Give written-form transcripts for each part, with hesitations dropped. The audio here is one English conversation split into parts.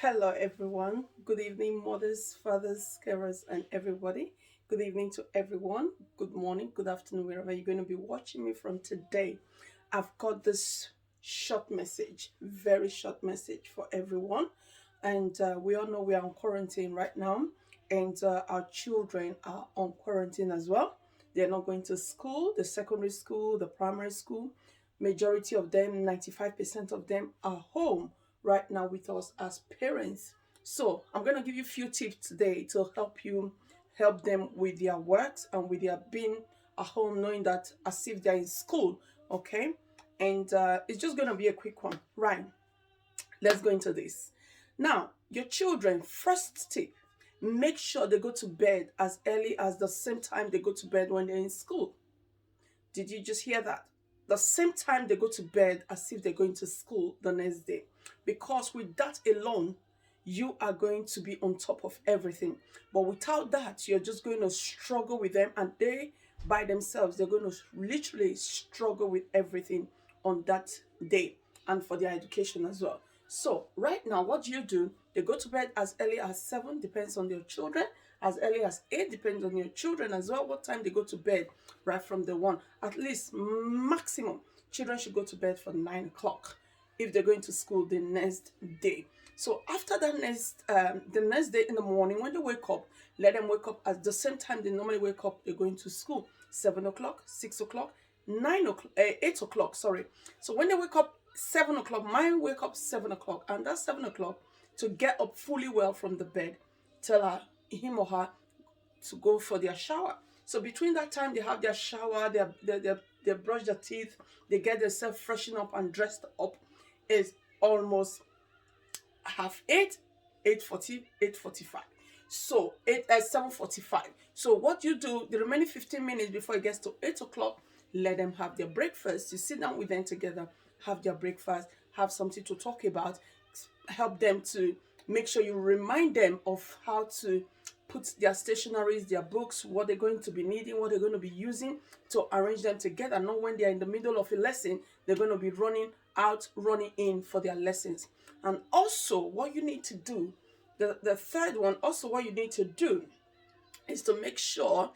Hello, everyone. Good evening, mothers, fathers, carers, and everybody. Good evening to everyone. Good morning, good afternoon, wherever you're going to be watching me from today. I've got this short message, very short message for everyone. And we all know we are on quarantine right now, and our children are on quarantine as well. They're not going to school, the secondary school, the primary school. Majority of them, 95% of them, are home right now with us as parents. So I'm going to give you a few tips today to help them with their works and with their being at home, knowing that as if they're in school. Okay, and it's just going to be a quick one. Right, let's go into this. Now, your children, first tip: make sure they go to bed as early as the same time they go to bed when they're in school. Did you just hear that? The same time they go to bed as if they're going to school the next day. Because with that alone, you are going to be on top of everything. But without that, you're just going to struggle with them, and they by themselves, they're going to literally struggle with everything on that day and for their education as well. So, right now, what do? They go to bed as early as 7, depends on your children, as early as 8, depends on your children as well, what time they go to bed right from the one. At least maximum, children should go to bed for 9 o'clock if they're going to school the next day. So after the next day in the morning when they wake up, let them wake up at the same time they normally wake up. They're going to school 7 o'clock, 6 o'clock, 9 o'clock, 8 o'clock. Sorry. So when they wake up 7 o'clock, mine wake up 7 o'clock, and that's 7 o'clock to get up fully well from the bed. Tell him or her to go for their shower. So between that time, they have their shower, they brush their teeth, they get themselves freshened up and dressed up. Is almost half 8, 8:40, 8:45. So 7:45. So what you do the remaining 15 minutes before it gets to 8 o'clock, let them have their breakfast. You sit down with them together, have their breakfast, have something to talk about, help them to make sure you remind them of how to put their stationaries, their books, what they're going to be needing, what they're going to be using to arrange them together. Not when they're in the middle of a lesson, they're going to be running out, running in for their lessons. And also, what you need to do, the third one, also what you need to do is to make sure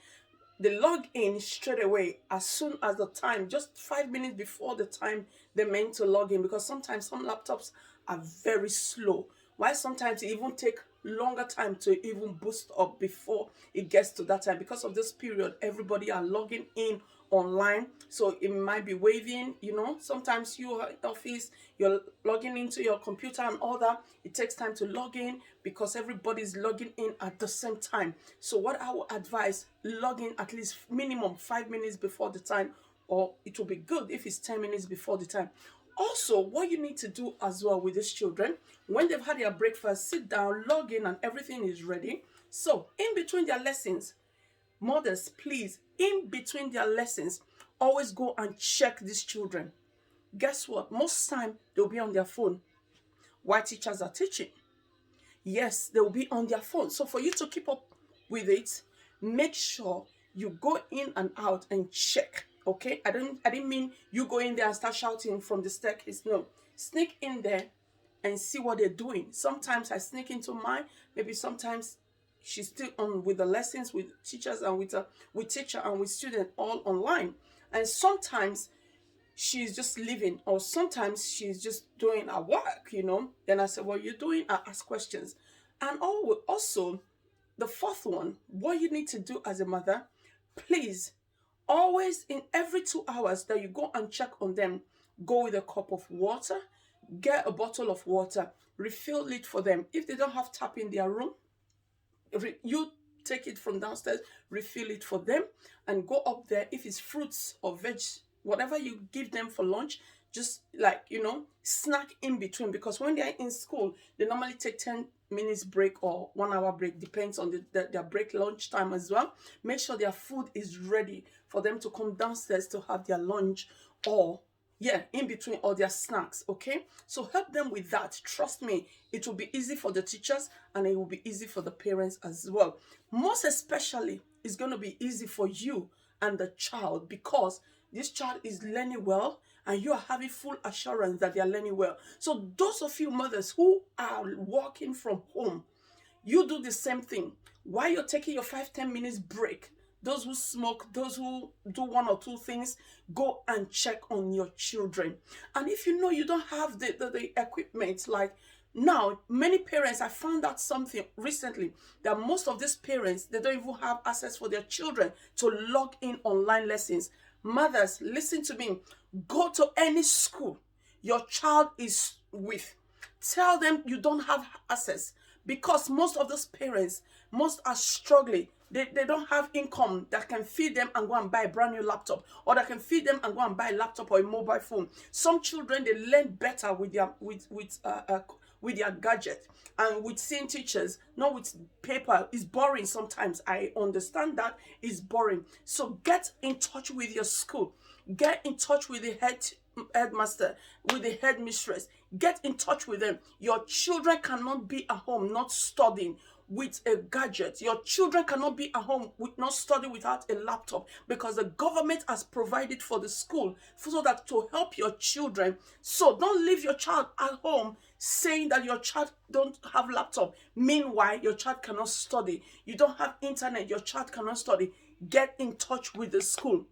they log in straight away as soon as the time, just 5 minutes before the time they're meant to log in, because sometimes some laptops are very slow. Why sometimes it even take longer time to even boost up before it gets to that time. Because of this period, everybody are logging in online, so it might be waving. Sometimes you are in office, you're logging into your computer and all that. It takes time to log in because everybody's logging in at the same time. So what I would advise, log in at least minimum 5 minutes before the time, or it will be good if it's 10 minutes before the time. Also, what you need to do as well with these children, when they've had their breakfast, sit down, log in, and everything is ready. So in between their lessons, mothers, please, in between their lessons, always go and check these children. Guess what? Most time they'll be on their phone while teachers are teaching. Yes, they'll be on their phone. So for you to keep up with it, make sure you go in and out and check. Okay? I didn't mean you go in there and start shouting from the staircase. No. Sneak in there and see what they're doing. Sometimes I sneak into mine. Maybe sometimes she's still on with the lessons with teachers and with teacher and with student all online. And sometimes she's just leaving, or sometimes she's just doing her work. Then I said, what you're doing? I ask questions. And also, the fourth one, what you need to do as a mother, please, always in every 2 hours that you go and check on them, go with a cup of water, get a bottle of water, refill it for them. If they don't have tap in their room, you take it from downstairs, refill it for them, and go up there. If it's fruits or veg, whatever you give them for lunch, just like snack in between, because when they're in school they normally take 10 minutes break or 1 hour break, depends on their break, lunch time as well. Make sure their food is ready for them to come downstairs to have their lunch, or yeah, in between all their snacks. Okay, so help them with that. Trust me, it will be easy for the teachers and it will be easy for the parents as well. Most especially, it's going to be easy for you and the child, because this child is learning well and you are having full assurance that they are learning well. So those of you mothers who are working from home, you do the same thing. While you're taking your 5-10 minutes break, those who smoke, those who do one or two things, go and check on your children. And if you know you don't have the equipment, like now, many parents, I found out something recently, that most of these parents, they don't even have access for their children to log in online lessons. Mothers, listen to me. Go to any school your child is with. Tell them you don't have access, because most of those parents, most are struggling. They don't have income that can feed them and go and buy a brand new laptop, or that can feed them and go and buy a laptop or a mobile phone. Some children, they learn better with their gadget and with seeing teachers, not with paper. It's boring sometimes. I understand that it's boring. So get in touch with your school. Get in touch with the headmaster, with the headmistress. Get in touch with them. Your children cannot be at home not studying with a gadget. Your children cannot be at home with not studying without a laptop, because the government has provided for the school so that to help your children. So don't leave your child at home saying that your child don't have laptop. Meanwhile, your child cannot study. You don't have internet, your child cannot study. Get in touch with the school.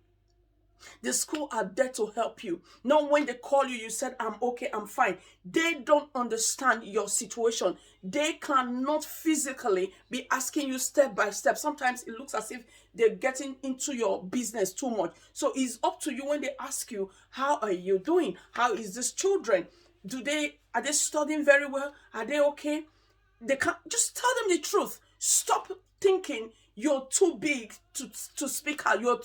The school are there to help you. Not when they call you, you said, I'm okay, I'm fine. They don't understand your situation. They cannot physically be asking you step by step. Sometimes it looks as if they're getting into your business too much. So it's up to you when they ask you, how are you doing? How is this children? Are they studying very well? Are they okay? They can't just tell them the truth. Stop thinking you're too big to speak out. You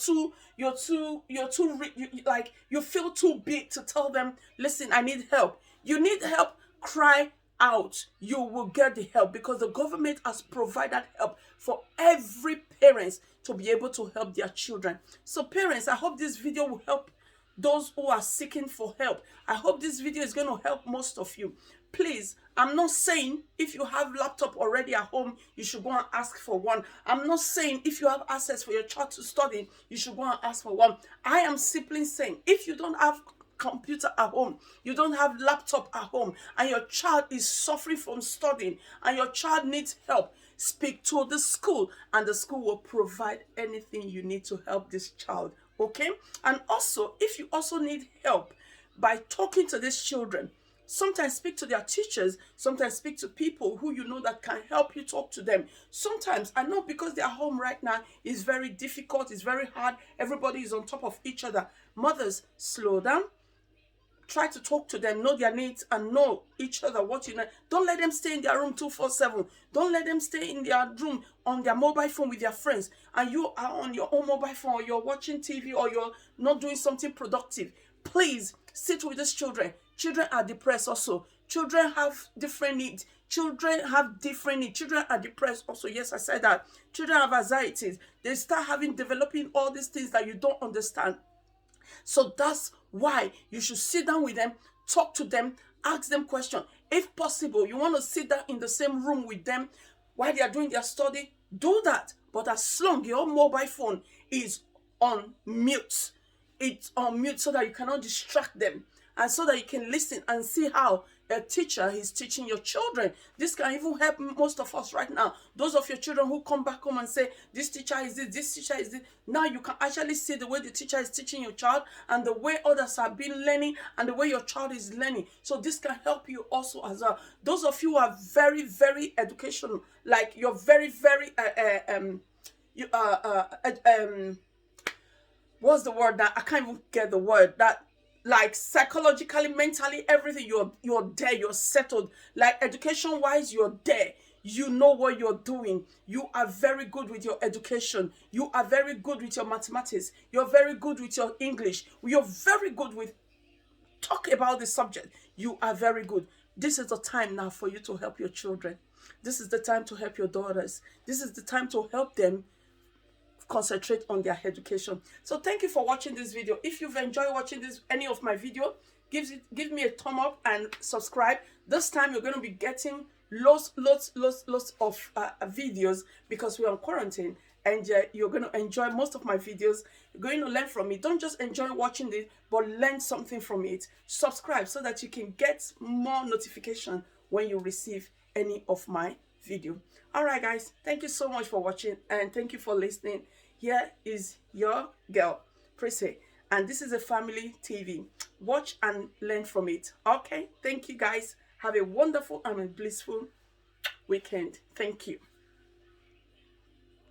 feel too big to tell them, listen, I need help. You need help, cry out. You will get the help, because the government has provided help for every parent to be able to help their children. So parents, I hope this video will help those who are seeking for help. I hope this video is going to help most of you. Please, I'm not saying if you have laptop already at home, you should go and ask for one. I'm not saying if you have access for your child to study, you should go and ask for one. I am simply saying, if you don't have computer at home, you don't have laptop at home, and your child is suffering from studying, and your child needs help, speak to the school, and the school will provide anything you need to help this child. Okay? And also, if you also need help by talking to these children, sometimes speak to their teachers, sometimes speak to people who you know that can help you talk to them. Sometimes, I know because they're home right now, it's very difficult, it's very hard, everybody is on top of each other. Mothers, slow down. Try to talk to them, know their needs, and know each other what you know. Don't let them stay in their room 24/7. Don't let them stay in their room on their mobile phone with their friends, and you are on your own mobile phone, or you're watching TV, or you're not doing something productive. Please sit with these children. Children are depressed also. Children have different needs. Children have different needs. Children are depressed also. Yes, I said that. Children have anxieties. They start developing all these things that you don't understand. So that's why you should sit down with them, talk to them, ask them questions. If possible, you want to sit down in the same room with them while they are doing their study, do that. But as long as your mobile phone is on mute, it's on mute so that you cannot distract them, and so that you can listen and see how a teacher is teaching your children. This can even help most of us right now. Those of your children who come back home and say, this teacher is this teacher is this. Now you can actually see the way the teacher is teaching your child, and the way others have been learning, and the way your child is learning. So this can help you also as well. Those of you who are very, very educational, like you're very, very, what's the word that, I can't even get the word, that like psychologically, mentally, everything, you're there, you're settled. Like education wise, you're there. You know what you're doing. You are very good with your education. You are very good with your mathematics. You're very good with your English. You're very good with talk about the subject. You are very good. This is the time now for you to help your children. This is the time to help your daughters. This is the time to help them concentrate on their education. So thank you for watching this video. If you've enjoyed watching any of my video, give me a thumb up and subscribe. This time you're going to be getting lots of videos, because we're on quarantine. and you're going to enjoy most of my videos. You're going to learn from it. Don't just enjoy watching it, but learn something from it. Subscribe so that you can get more notification when you receive any of my video. All right, guys, thank you so much for watching, and thank you for listening. Here is your girl, Prissy, and this is a family TV. Watch and learn from it. Okay, thank you, guys. Have a wonderful and a blissful weekend. Thank you.